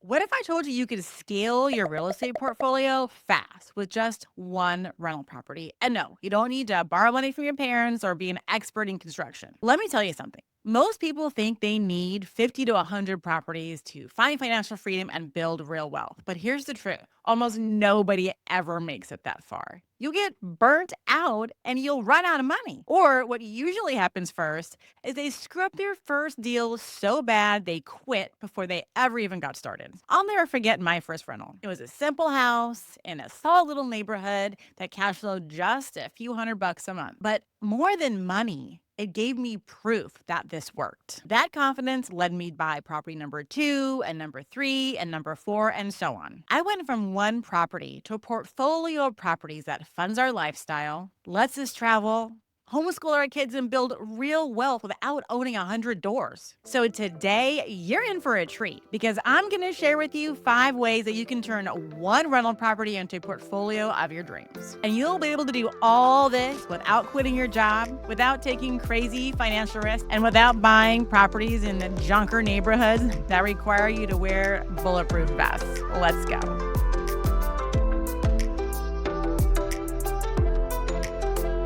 What if I told you could scale your real estate portfolio fast with just one rental property? And no, you don't need to borrow money from your parents or be an expert in construction. Let me tell you something. Most people think they need 50 to 100 properties to find financial freedom and build real wealth. But here's the truth. Almost nobody ever makes it that far. You'll get burnt out and you'll run out of money. Or what usually happens first is they screw up their first deal so bad they quit before they ever even got started. I'll never forget my first rental. It was a simple house in a solid little neighborhood that cash flowed just a few $100 a month. But more than money, it gave me proof that this worked. That confidence led me to buy property number 2 and number 3 and number 4 and so on. I went from one property to a portfolio of properties that funds our lifestyle, lets us travel, homeschool our kids, and build real wealth without owning 100 doors. So today, you're in for a treat because I'm going to share with you 5 ways that you can turn one rental property into a portfolio of your dreams. And you'll be able to do all this without quitting your job, without taking crazy financial risks, and without buying properties in the junker neighborhoods that require you to wear bulletproof vests. Let's go.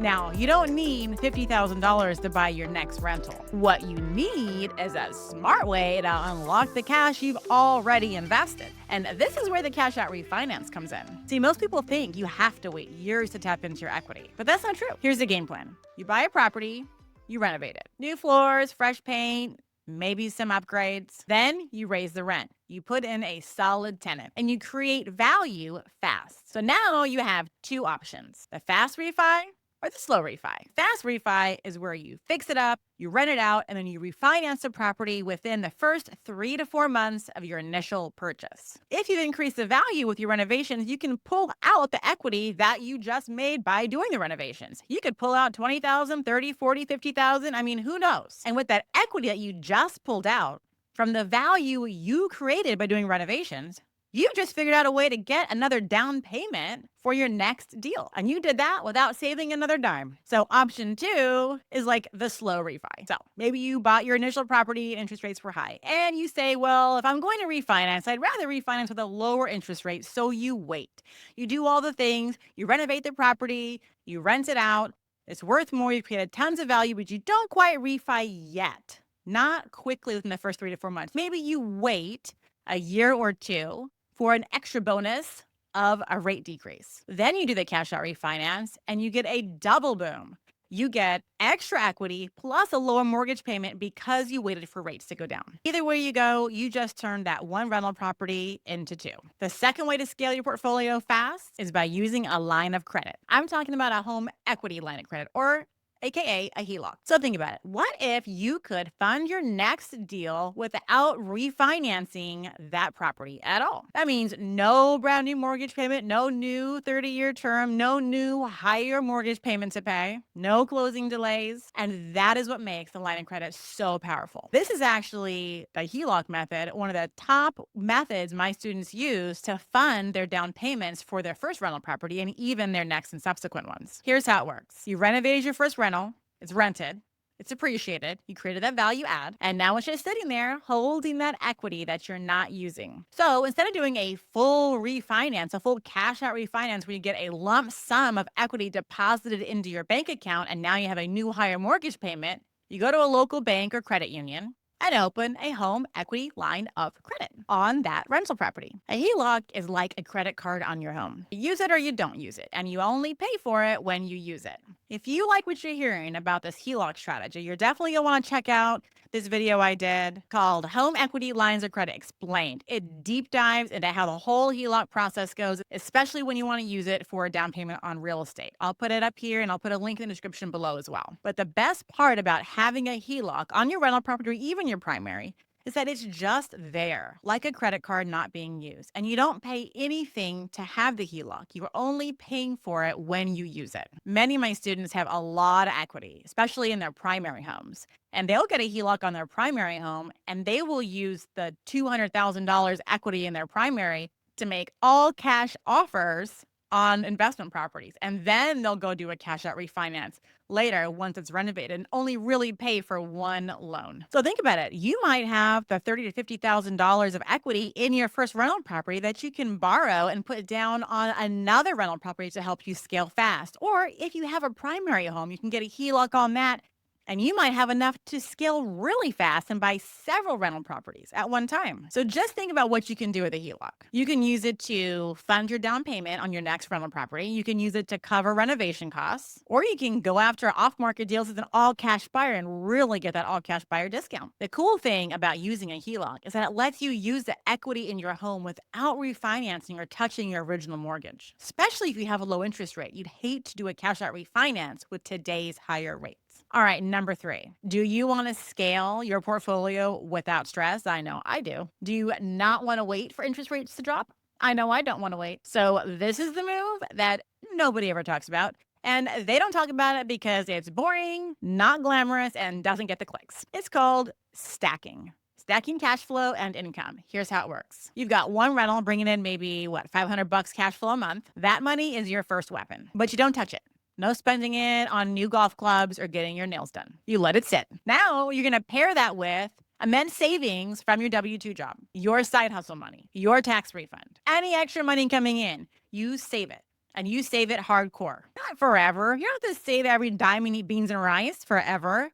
Now, you don't need $50,000 to buy your next rental. What you need is a smart way to unlock the cash you've already invested. And this is where the cash out refinance comes in. See, most people think you have to wait years to tap into your equity, but that's not true. Here's the game plan. You buy a property, you renovate it. New floors, fresh paint, maybe some upgrades. Then you raise the rent. You put in a solid tenant and you create value fast. So now you have 2 options, the fast refi or the slow refi. Fast refi is where you fix it up, you rent it out, and then you refinance the property within the first 3 to 4 months of your initial purchase. If you've increased the value with your renovations, you can pull out the equity that you just made by doing the renovations. You could pull out 20,000, 30, 40, 50,000. I mean, who knows? And with that equity that you just pulled out from the value you created by doing renovations, you just figured out a way to get another down payment for your next deal. And you did that without saving another dime. So option 2 is like the slow refi. So maybe you bought your initial property and interest rates were high. And you say, well, if I'm going to refinance, I'd rather refinance with a lower interest rate. So you wait. You do all the things. You renovate the property. You rent it out. It's worth more. You've created tons of value, but you don't quite refi yet. Not quickly within the first 3 to 4 months. Maybe you wait a year or 2 for an extra bonus of a rate decrease. Then you do the cash out refinance and you get a double boom. You get extra equity plus a lower mortgage payment because you waited for rates to go down. Either way you go, you just turned that one rental property into 2. The second way to scale your portfolio fast is by using a line of credit. I'm talking about a home equity line of credit, or AKA a HELOC. So think about it. What if you could fund your next deal without refinancing that property at all? That means no brand new mortgage payment, no new 30-year term, no new higher mortgage payment to pay, no closing delays. And that is what makes the line of credit so powerful. This is actually the HELOC method, one of the top methods my students use to fund their down payments for their first rental property and even their next and subsequent ones. Here's how it works. You renovated your first rental. It's rented. It's appreciated. You created that value add. And now it's just sitting there holding that equity that you're not using. So instead of doing a full refinance, a full cash out refinance where you get a lump sum of equity deposited into your bank account and now you have a new higher mortgage payment, you go to a local bank or credit union and open a home equity line of credit on that rental property. A HELOC is like a credit card on your home. You use it or you don't use it, and you only pay for it when you use it. If you like what you're hearing about this HELOC strategy, you're definitely going to want to check out this video I did called Home Equity Lines of Credit Explained. It deep dives into how the whole HELOC process goes, especially when you want to use it for a down payment on real estate. I'll put it up here and I'll put a link in the description below as well. But the best part about having a HELOC on your rental property or even your primary is that it's just there, like a credit card not being used. And you don't pay anything to have the HELOC. You're only paying for it when you use it. Many of my students have a lot of equity, especially in their primary homes. And they'll get a HELOC on their primary home, and they will use the $200,000 equity in their primary to make all cash offers on investment properties. And then they'll go do a cash out refinance later once it's renovated and only really pay for one loan. So think about it. You might have the $30,000 to $50,000 of equity in your first rental property that you can borrow and put down on another rental property to help you scale fast. Or if you have a primary home, you can get a HELOC on that, and you might have enough to scale really fast and buy several rental properties at one time. So just think about what you can do with a HELOC. You can use it to fund your down payment on your next rental property. You can use it to cover renovation costs, or you can go after off-market deals as an all-cash buyer and really get that all-cash buyer discount. The cool thing about using a HELOC is that it lets you use the equity in your home without refinancing or touching your original mortgage, especially if you have a low interest rate. You'd hate to do a cash-out refinance with today's higher rates. All right, number 3. Do you want to scale your portfolio without stress? I know I do. Do you not want to wait for interest rates to drop? I know I don't want to wait. So this is the move that nobody ever talks about. And they don't talk about it because it's boring, not glamorous, and doesn't get the clicks. It's called stacking. Stacking cash flow and income. Here's how it works. You've got one rental bringing in maybe, $500 cash flow a month. That money is your first weapon, but you don't touch it. No spending it on new golf clubs or getting your nails done. You let it sit. Now you're going to pair that with immense savings from your W-2 job, your side hustle money, your tax refund, any extra money coming in, you save it. And you save it hardcore. Not forever. You don't have to save every dime and eat beans and rice forever.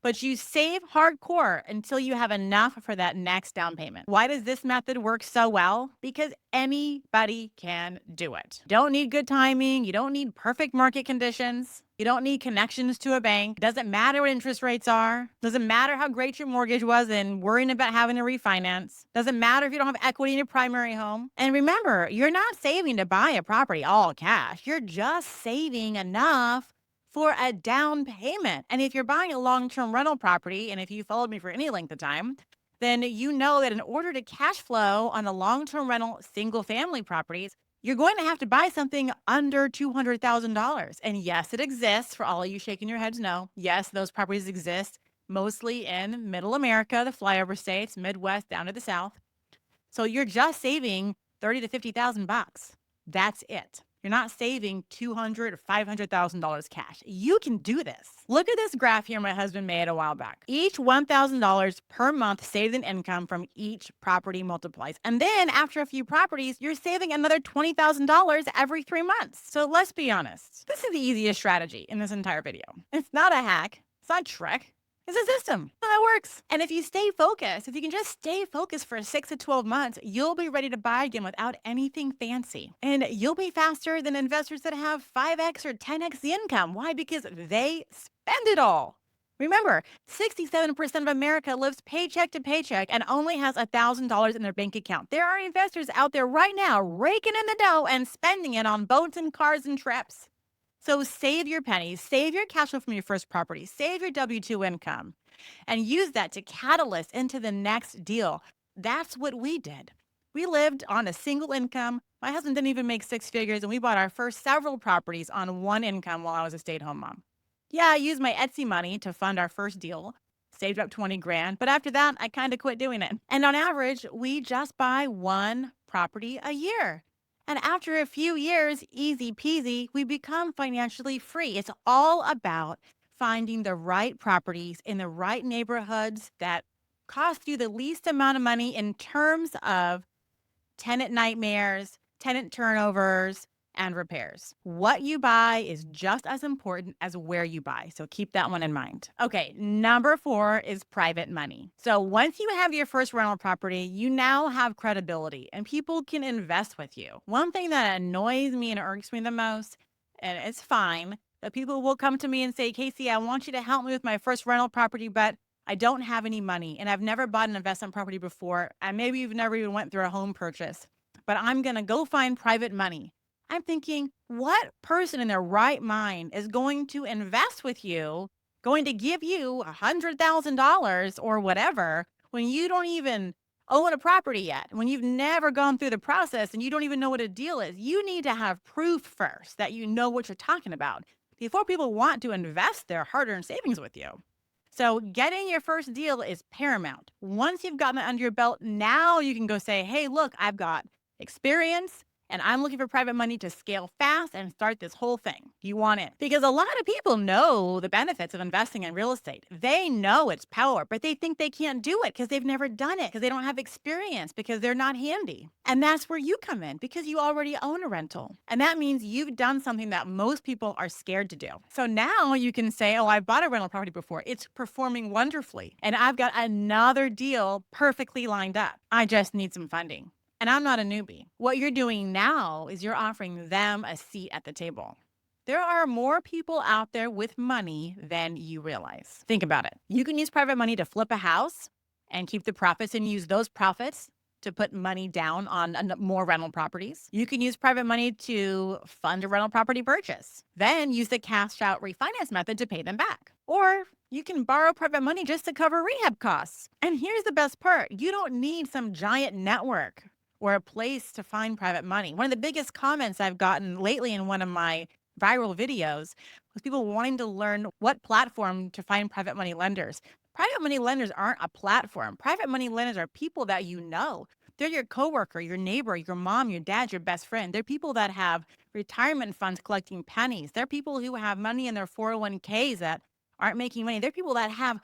But you save hardcore until you have enough for that next down payment. Why does this method work so well? Because anybody can do it. You don't need good timing. You don't need perfect market conditions. You don't need connections to a bank. It doesn't matter what interest rates are. Doesn't matter how great your mortgage was and worrying about having to refinance. Doesn't matter if you don't have equity in your primary home. And remember, you're not saving to buy a property all cash. You're just saving enough for a down payment. And if you're buying a long-term rental property, and if you followed me for any length of time, then you know that in order to cash flow on the long-term rental single-family properties, you're going to have to buy something under $200,000. And yes, it exists. For all of you shaking your heads, no. Yes, those properties exist, mostly in middle America, the flyover states, Midwest, down to the South. So you're just saving $30,000 to $50,000. That's it. You're not saving $200,000 or $500,000 cash. You can do this. Look at this graph here my husband made a while back. Each $1,000 per month saved in income from each property multiplies. And then after a few properties, you're saving another $20,000 every 3 months. So let's be honest. This is the easiest strategy in this entire video. It's not a hack. It's not a trick. It's a system. That works. And if you stay focused, if you can just stay focused for 6 to 12 months, you'll be ready to buy again without anything fancy. And you'll be faster than investors that have 5x or 10x the income. Why? Because they spend it all. Remember, 67% of America lives paycheck to paycheck and only has $1,000 in their bank account. There are investors out there right now raking in the dough and spending it on boats and cars and trips. So save your pennies, save your cash flow from your first property, save your W-2 income, and use that to catalyst into the next deal. That's what we did. We lived on a single income. My husband didn't even make 6 figures, and we bought our first several properties on one income while I was a stay-at-home mom. Yeah, I used my Etsy money to fund our first deal, saved up 20 grand, but after that, I kind of quit doing it. And on average, we just buy one property a year. And after a few years, easy peasy, we become financially free. It's all about finding the right properties in the right neighborhoods that cost you the least amount of money in terms of tenant nightmares, tenant turnovers, and repairs. What you buy is just as important as where you buy. So keep that one in mind. Okay, number 4 is private money. So once you have your first rental property, you now have credibility and people can invest with you. One thing that annoys me and irks me the most, and it's fine, but people will come to me and say, Casey, I want you to help me with my first rental property, but I don't have any money and I've never bought an investment property before. And maybe you've never even went through a home purchase, but I'm going to go find private money. I'm thinking, what person in their right mind is going to invest with you, going to give you $100,000 or whatever, when you don't even own a property yet, when you've never gone through the process and you don't even know what a deal is? You need to have proof first that you know what you're talking about before people want to invest their hard-earned savings with you. So getting your first deal is paramount. Once you've gotten that under your belt, now you can go say, hey, look, I've got experience and I'm looking for private money to scale fast and start this whole thing. Do you want it? Because a lot of people know the benefits of investing in real estate. They know its power, but they think they can't do it because they've never done it, because they don't have experience, because they're not handy. And that's where you come in, because you already own a rental. And that means you've done something that most people are scared to do. So now you can say, oh, I bought a rental property before. It's performing wonderfully. And I've got another deal perfectly lined up. I just need some funding. And I'm not a newbie. What you're doing now is you're offering them a seat at the table. There are more people out there with money than you realize. Think about it. You can use private money to flip a house and keep the profits and use those profits to put money down on more rental properties. You can use private money to fund a rental property purchase, then use the cash out refinance method to pay them back. Or you can borrow private money just to cover rehab costs. And here's the best part. You don't need some giant network or a place to find private money. One of the biggest comments I've gotten lately in one of my viral videos was people wanting to learn what platform to find private money lenders. Private money lenders aren't a platform. Private money lenders are people that you know. They're your coworker, your neighbor, your mom, your dad, your best friend. They're people that have retirement funds collecting pennies. They're people who have money in their 401ks that aren't making money. They're people that have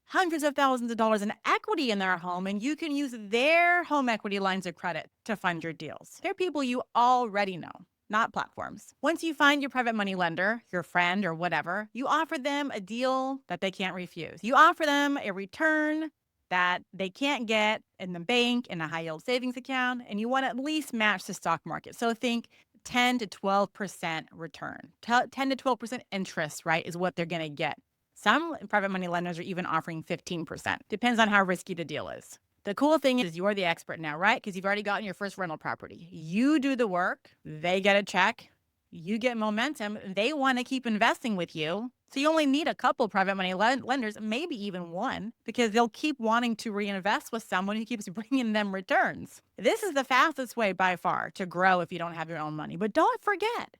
hundreds of thousands of dollars in equity in their home, and you can use their home equity lines of credit to fund your deals. They're people you already know, not platforms. Once you find your private money lender, your friend or whatever, you offer them a deal that they can't refuse. You offer them a return that they can't get in the bank, in a high yield savings account, and you want to at least match the stock market. So think 10 to 12% return. 10 to 12% interest, right, is what they're going to get. Some private money lenders are even offering 15%. Depends on how risky the deal is. The cool thing is you're the expert now, right? Because you've already gotten your first rental property. You do the work, they get a check, you get momentum, they want to keep investing with you. So you only need a couple private money lenders, maybe even one, because they'll keep wanting to reinvest with someone who keeps bringing them returns. This is the fastest way by far to grow if you don't have your own money. But don't forget,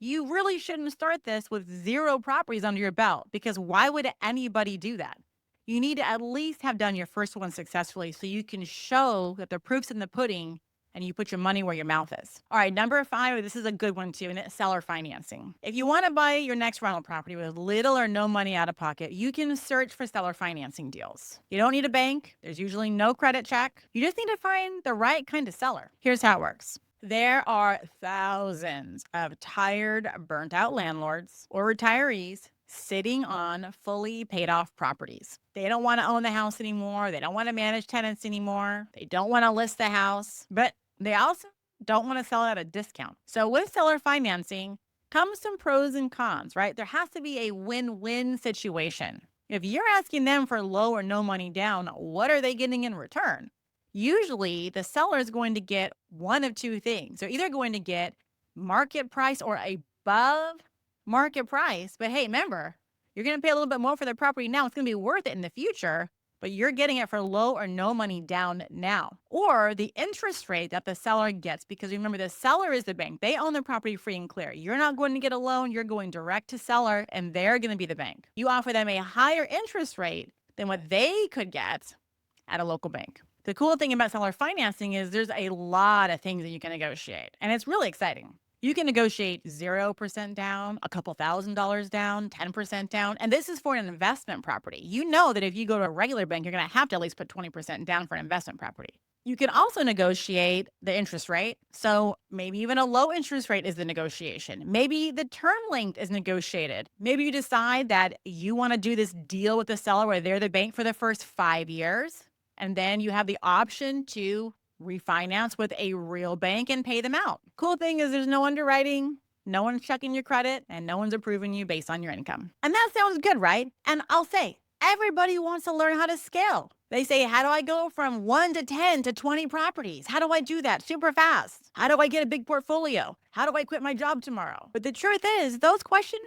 you really shouldn't start this with 0 properties under your belt, because why would anybody do that? You need to at least have done your first one successfully so you can show that the proof's in the pudding and you put your money where your mouth is. All right, number 5, this is a good one too, and it's seller financing. If you want to buy your next rental property with little or no money out of pocket, you can search for seller financing deals. You don't need a bank. There's usually no credit check. You just need to find the right kind of seller. Here's how it works. There are thousands of tired, burnt out landlords or retirees sitting on fully paid off properties. They don't want to own the house anymore. They don't want to manage tenants anymore. They don't want to list the house, but they also don't want to sell it at a discount. So with seller financing comes some pros and cons, right? There has to be a win-win situation. If you're asking them for low or no money down, what are they getting in return? Usually the seller is going to get one of two things. They're either going to get market price or above market price. But hey, remember, you're going to pay a little bit more for the property now. It's going to be worth it in the future, but you're getting it for low or no money down now. Or the interest rate that the seller gets, because remember, the seller is the bank. They own the property free and clear. You're not going to get a loan. You're going direct to seller, and they're going to be the bank. You offer them a higher interest rate than what they could get at a local bank. The cool thing about seller financing is there's a lot of things that you can negotiate, and it's really exciting. You can negotiate 0% down, a couple $1,000s down, 10% down, and this is for an investment property. You know that if you go to a regular bank, you're going to have to at least put 20% down for an investment property. You can also negotiate the interest rate. So maybe even a low interest rate is the negotiation. Maybe the term length is negotiated. Maybe you decide that you want to do this deal with the seller where they're the bank for the first 5 years. And then you have the option to refinance with a real bank and pay them out. Cool thing is there's no underwriting, no one's checking your credit, and no one's approving you based on your income. And that sounds good, right? And I'll say, everybody wants to learn how to scale. They say, how do I go from 1 to 10 to 20 properties? How do I do that super fast? How do I get a big portfolio? How do I quit my job tomorrow? But the truth is, those questions,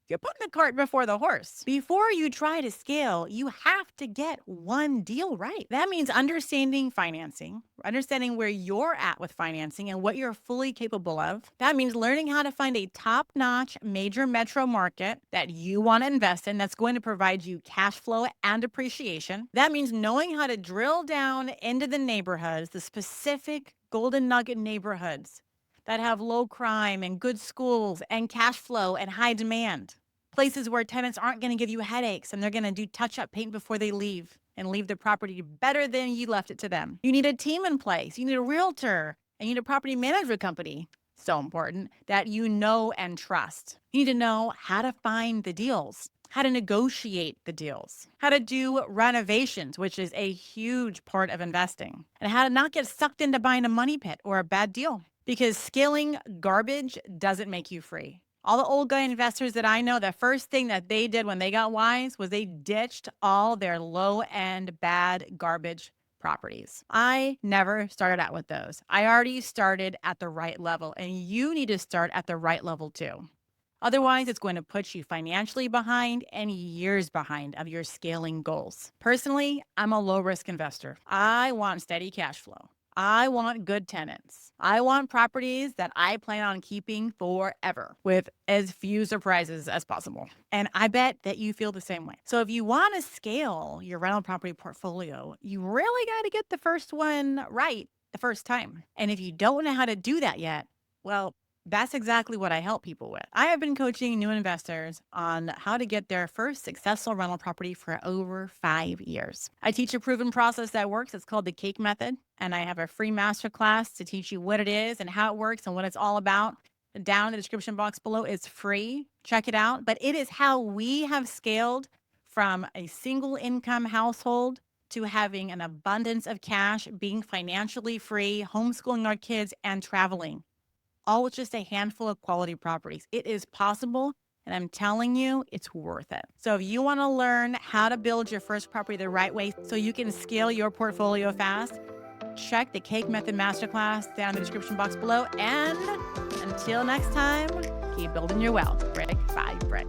you're putting the cart before the horse. Before you try to scale, you have to get one deal right. That means understanding financing, understanding where you're at with financing and what you're fully capable of. That means learning how to find a top-notch major metro market that you want to invest in that's going to provide you cash flow and appreciation. That means knowing how to drill down into the neighborhoods, the specific golden nugget neighborhoods that have low crime and good schools and cash flow and high demand. Places where tenants aren't going to give you headaches and they're going to do touch-up paint before they leave and leave the property better than you left it to them. You need a team in place. You need a realtor and you need a property management company. So important that you know and trust. You need to know how to find the deals, how to negotiate the deals, how to do renovations, which is a huge part of investing, and how to not get sucked into buying a money pit or a bad deal. Because scaling garbage doesn't make you free. All the old guy investors that I know, the first thing that they did when they got wise was they ditched all their low-end bad garbage properties. I never started out with those. I already started at the right level, and you need to start at the right level too. Otherwise, it's going to put you financially behind and years behind of your scaling goals. Personally, I'm a low-risk investor. I want steady cash flow. I want good tenants. I want properties that I plan on keeping forever with as few surprises as possible. And I bet that you feel the same way. So if you want to scale your rental property portfolio, you really got to get the first one right the first time. And if you don't know how to do that yet, well, that's exactly what I help people with. I have been coaching new investors on how to get their first successful rental property for over 5 years. I teach a proven process that works. It's called the Cake Method. And I have a free masterclass to teach you what it is and how it works and what it's all about. Down in the description box below, it's free. Check it out. But it is how we have scaled from a single income household to having an abundance of cash, being financially free, homeschooling our kids, and traveling, all with just a handful of quality properties. It is possible, and I'm telling you, it's worth it. So if you want to learn how to build your first property the right way so you can scale your portfolio fast, check the Cake Method Masterclass down in the description box below. And until next time, keep building your wealth brick by brick.